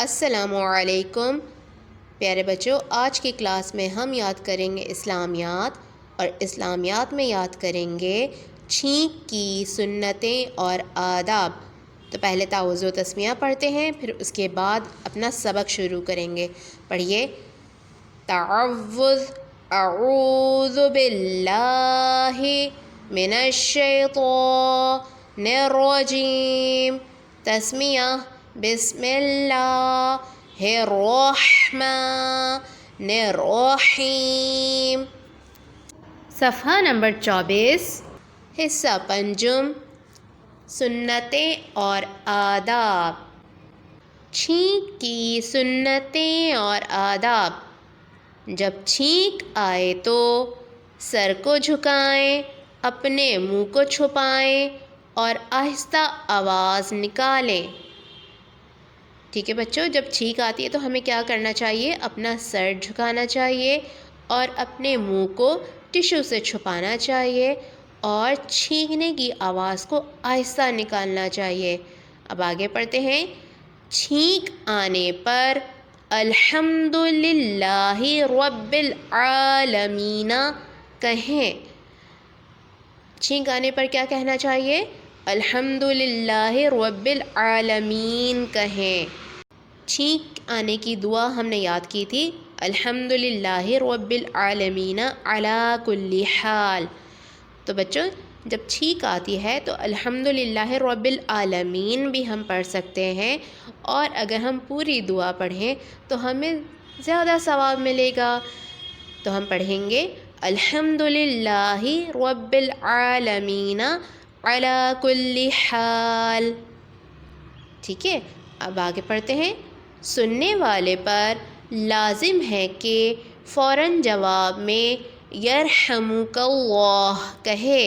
السلام علیکم پیارے بچوں، آج کی کلاس میں ہم یاد کریں گے اسلامیات، اور اسلامیات میں یاد کریں گے چھینک کی سنتیں اور آداب۔ تو پہلے تعوذ و تسمیہ پڑھتے ہیں، پھر اس کے بعد اپنا سبق شروع کریں گے۔ پڑھیے، تعوذ، اعوذ باللہ من الشیطان الرجیم، تسمیہ، بسم اللہ الرحمن الرحیم۔ صفحہ نمبر 24، حصہ پنجم، سنتیں اور آداب۔ چھینک کی سنتیں اور آداب۔ جب چھینک آئے تو سر کو جھکائیں، اپنے منہ کو چھپائیں اور آہستہ آواز نکالیں۔ ٹھیک ہے بچوں، جب چھینک آتی ہے تو ہمیں کیا کرنا چاہیے؟ اپنا سر جھکانا چاہیے اور اپنے منہ کو ٹشو سے چھپانا چاہیے اور چھینکنے کی آواز کو آہستہ نکالنا چاہیے۔ اب آگے پڑھتے ہیں۔ چھینک آنے پر الحمدللہ رب العالمین کہیں۔ چھینک آنے پر کیا کہنا چاہیے؟ الحمدللہ رب العالمین کہیں۔ چھینک آنے کی دعا ہم نے یاد کی تھی، الحمدللہ رب العالمین علی کل حال۔ تو بچوں، جب چھینک آتی ہے تو الحمدللہ رب العالمین بھی ہم پڑھ سکتے ہیں، اور اگر ہم پوری دعا پڑھیں تو ہمیں زیادہ ثواب ملے گا۔ تو ہم پڑھیں گے الحمدللہ رب العالمین علی کل حال۔ ٹھیک ہے، اب آگے پڑھتے ہیں۔ سننے والے پر لازم ہے کہ فوراً جواب میں یرحمک اللہ کہے۔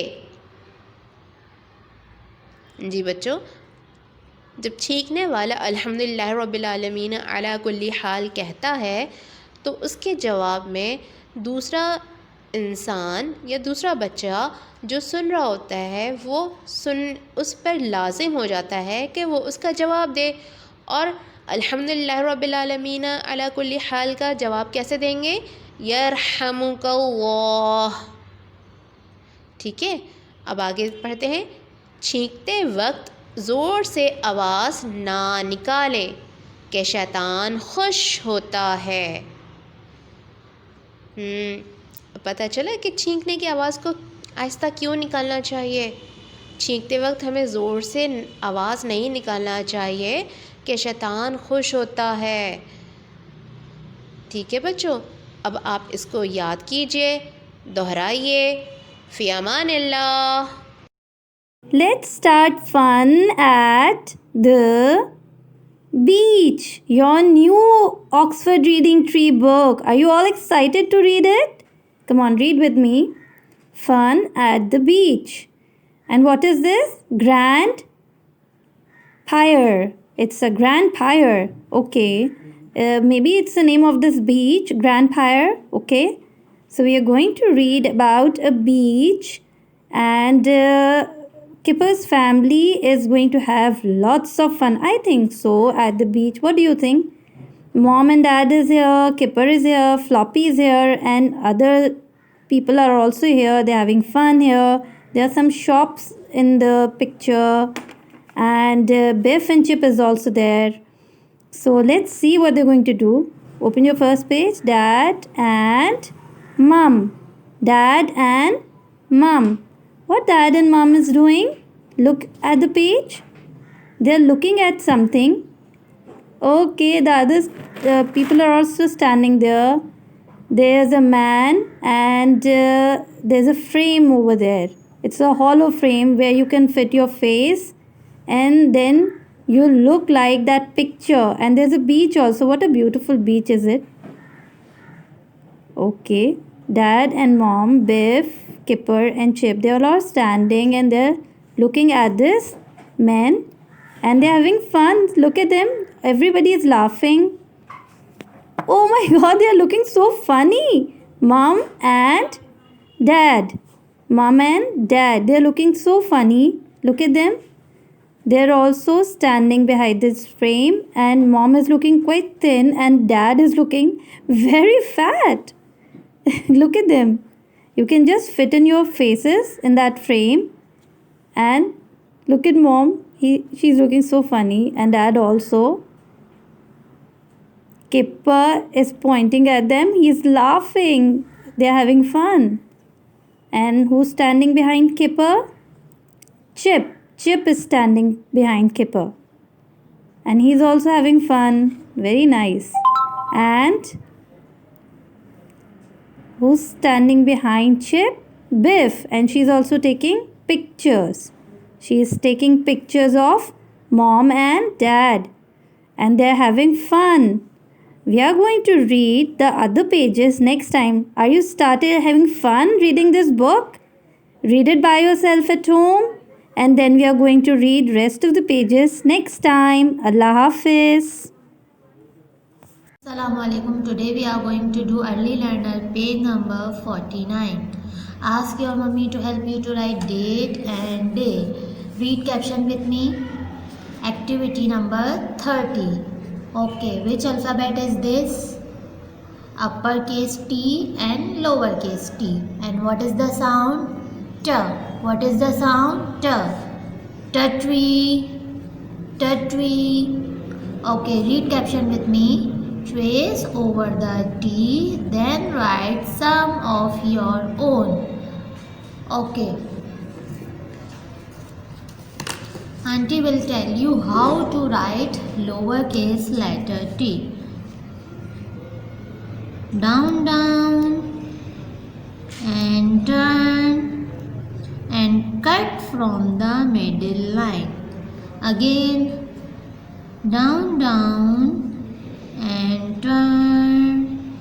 جی بچوں، جب چھینکنے والا الحمدللہ رب العالمین علی کل حال کہتا ہے تو اس کے جواب میں دوسرا انسان یا دوسرا بچہ جو سن رہا ہوتا ہے وہ اس پر لازم ہو جاتا ہے کہ وہ اس کا جواب دے، اور الحمدللہ رب العالمین علی کل حال کا جواب کیسے دیں گے؟ یرحمک اللہ۔ ٹھیک ہے، اب آگے پڑھتے ہیں۔ چھینکتے وقت زور سے آواز نہ نکالیں کہ شیطان خوش ہوتا ہے۔ پتہ چلا کہ چھینکنے کی آواز کو آہستہ کیوں نکالنا چاہیے؟ چھینکتے وقت ہمیں زور سے آواز نہیں نکالنا چاہیے کہ شیطان خوش ہوتا ہے۔ ٹھیک ہے بچوں، اب آپ اس کو یاد کیجئے، دہرائیے۔ فی Aman Ullah. Let's start fun at the beach. Your new Oxford Reading Tree book. Are you all excited to read it? Come on, read with me. Fun at the beach. And what is this? Grand Pyre. It's a grand pyre. Okay. Maybe it's the name of this beach, Grand Pyre. Okay. So we are going to read about a beach, and Kipper's family is going to have lots of fun, I think so, at the beach. What do you think? Mom and Dad is here, Kipper is here, Floppy is here, and other people are also here. They're having fun here. There are some shops in the picture, and Biff and Chip is also there. So let's see what they're going to do. Open your first page. Dad and Mom. Dad and Mom. What Dad and Mom is doing? Look at the page. They're looking at something. Okay, the other people are also standing there. There's a man, and there's a frame over there. It's a hollow frame where you can fit your face, and then you look like that picture. And there's a beach also. What a beautiful beach is it? Okay, Dad and Mom, Biff, Kipper and Chip, they all are standing and they're looking at this man, and they're having fun. Look at them. Everybody is laughing. Oh my God, they are looking so funny. Mom and Dad. Mom and Dad, they're looking so funny. Look at them. They're also standing behind this frame, and mom is looking quite thin, and dad is looking very fat. Look at them. You can just fit in your faces in that frame. And look at mom. She's looking so funny, and dad also. Kipper is pointing at them. He's laughing. They're having fun. And who's standing behind Kipper? Chip. Chip is standing behind Kipper. And he's also having fun. Very nice. And who's standing behind Chip? Biff. And she's also taking pictures. She is taking pictures of mom and dad. And they're having fun. We are going to read the other pages next time. Are you started having fun reading this book? Read it by yourself at home. And then we are going to read rest of the pages next time. Allah Hafiz. Assalamu alaikum. Today we are going to do early learner page number 49. Ask your mummy to help you to write date and day. Read caption with me. Activity number 30. Okay, which alphabet is this? Uppercase T and lowercase t. And what is the sound? T. What is the sound? T. Tree. Tree. Okay, read caption with me. Trace over the T, then write some of your own. Okay. Auntie will tell you how to write lowercase letter T. Down, down, and turn, and cut from the middle line. Again, down, down, and turn,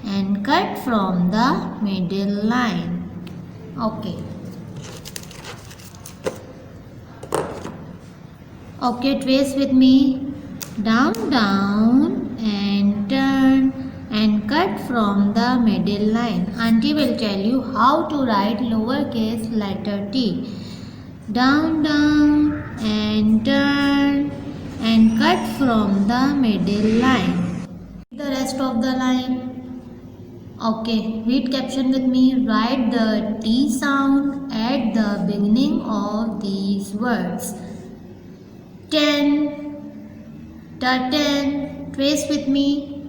and cut from the middle line. Okay. Okay, trace with me. Down, down, and turn, and cut from the middle line. Auntie will tell you how to write lowercase letter T. Down, down, and turn, and cut from the middle line. The rest of the line. Okay, read caption with me. Write the T sound at the beginning of these words. 10. Trace with me.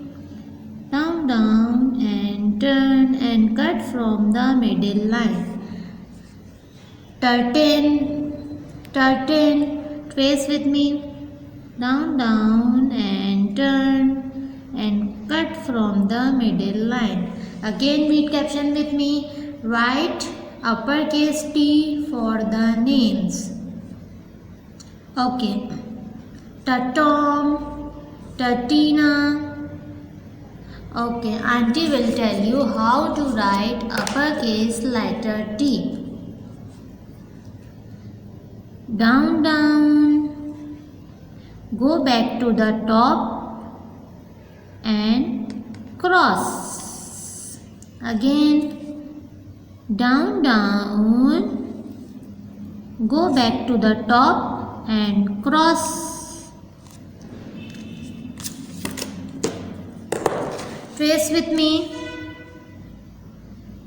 Down, down, and turn, and cut from the middle line. 13. Trace with me. Down, down, and turn, and cut from the middle line. Again, read caption with me. Write uppercase T for the names. Okay. Tatom, Tatina. Okay, auntie will tell you how to write uppercase letter T. Down, down. Go back to the top and cross. Again, down, down. Go back to the top and cross. Trace with me.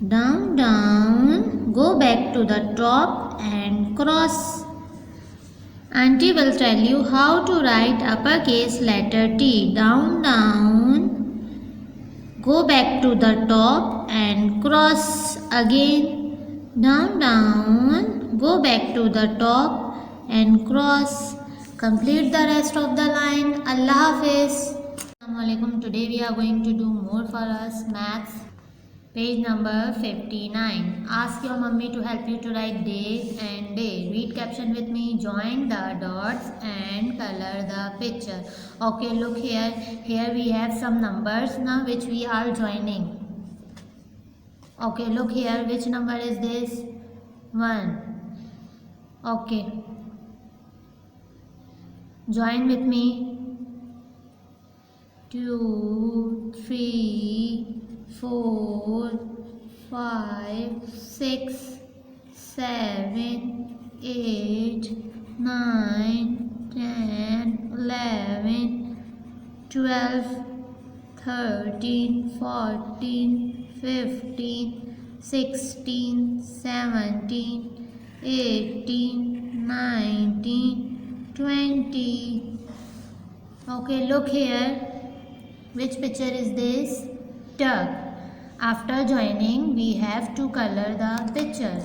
Down, down. Go back to the top and cross. Auntie will tell you how to write uppercase letter T. Down, down. Go back to the top and cross. Again. Down, down. Go back to the top and cross. Complete the rest of the line. Allah Hafiz. Assalamualaikum. Today we are going to do more for us maths. Page number 59. Ask your mummy to help you to write date and day. Read caption with me. Join the dots and color the picture. Okay, look here. Here we have some numbers now which we are joining. Okay, look here. Which number is this? 1. Okay. Join with me. 2, 3, 4, 5, 6, 7, 8, 9, 10, 11, 12, 13, 14, 15, 16, 17, 18, 19, 20. Okay, look here. Which picture is this? Duck. After joining, we have to color the picture.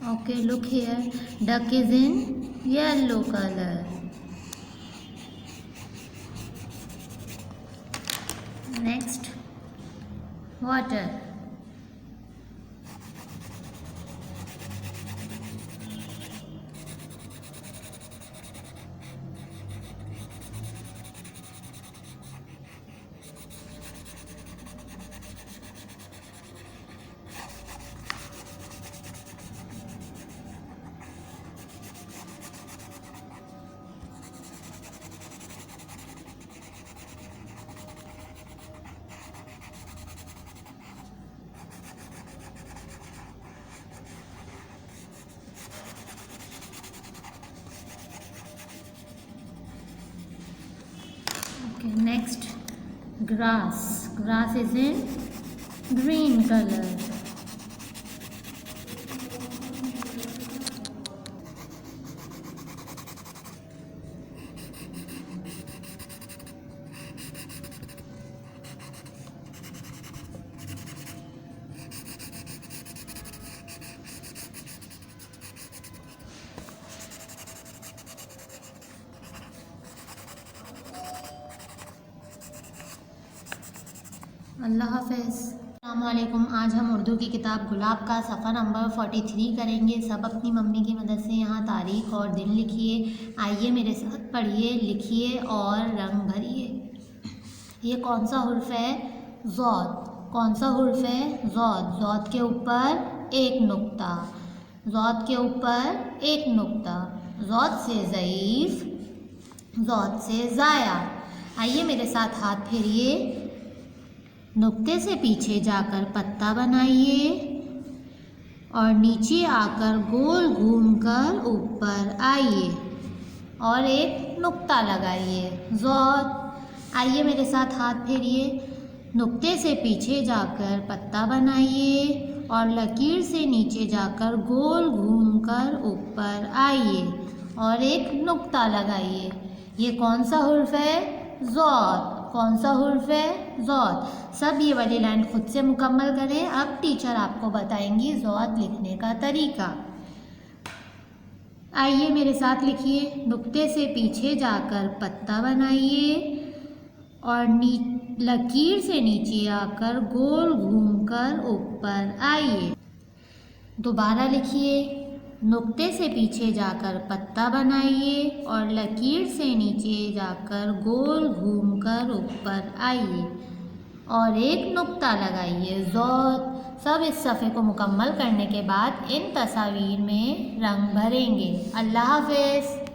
Okay, look here. Duck is in yellow color. Next, water. Okay, next, grass. Grass is in green color. اللہ حافظ. السلام علیکم. آج ہم اردو کی کتاب گلاب کا صفحہ number 43 کریں گے. سب اپنی ممی کی مدد سے یہاں تاریخ اور دن لکھیے. آئیے میرے ساتھ پڑھیے, لکھیے اور رنگ بھریے. یہ کون سا حرف ہے؟ ضاد. کون سا حرف ہے؟ ضاد. ضاد کے اوپر ایک نقطہ. ضاد کے اوپر ایک نقطہ. ضاد سے ضعیف, ضاد سے ضائع. آئیے میرے ساتھ ہاتھ پھیریے. نقطے سے پیچھے جا کر پتہ بنائیے اور نیچے آ کر گول گھوم کر اوپر آئیے اور ایک نقطہ لگائیے. ضاد. آئیے میرے ساتھ ہاتھ پھیریے. نقطے سے پیچھے جا کر پتہ بنائیے اور لکیر سے نیچے جا کر گول گھوم کر اوپر آئیے اور ایک نقطہ لگائیے. یہ کون سا حرف ہے؟ ضاد. کون سا حرف ہے؟ ضاد. سب یہ والی لائن خود سے مکمل کریں. اب ٹیچر آپ کو بتائیں گی ضاد لکھنے کا طریقہ. آئیے میرے ساتھ لکھیے. نقطے سے پیچھے جا کر پتہ بنائیے اور لکیر سے نیچے آ کر گول گھوم کر اوپر آئیے. دوبارہ لکھیے. نقطے سے پیچھے جا کر پتہ بنائیے اور لکیر سے نیچے جا کر گول گھوم کر اوپر آئیے اور ایک نقطہ لگائیے. ضاد. سب اس صفحے کو مکمل کرنے کے بعد ان تصاویر میں رنگ بھریں گے. اللہ حافظ.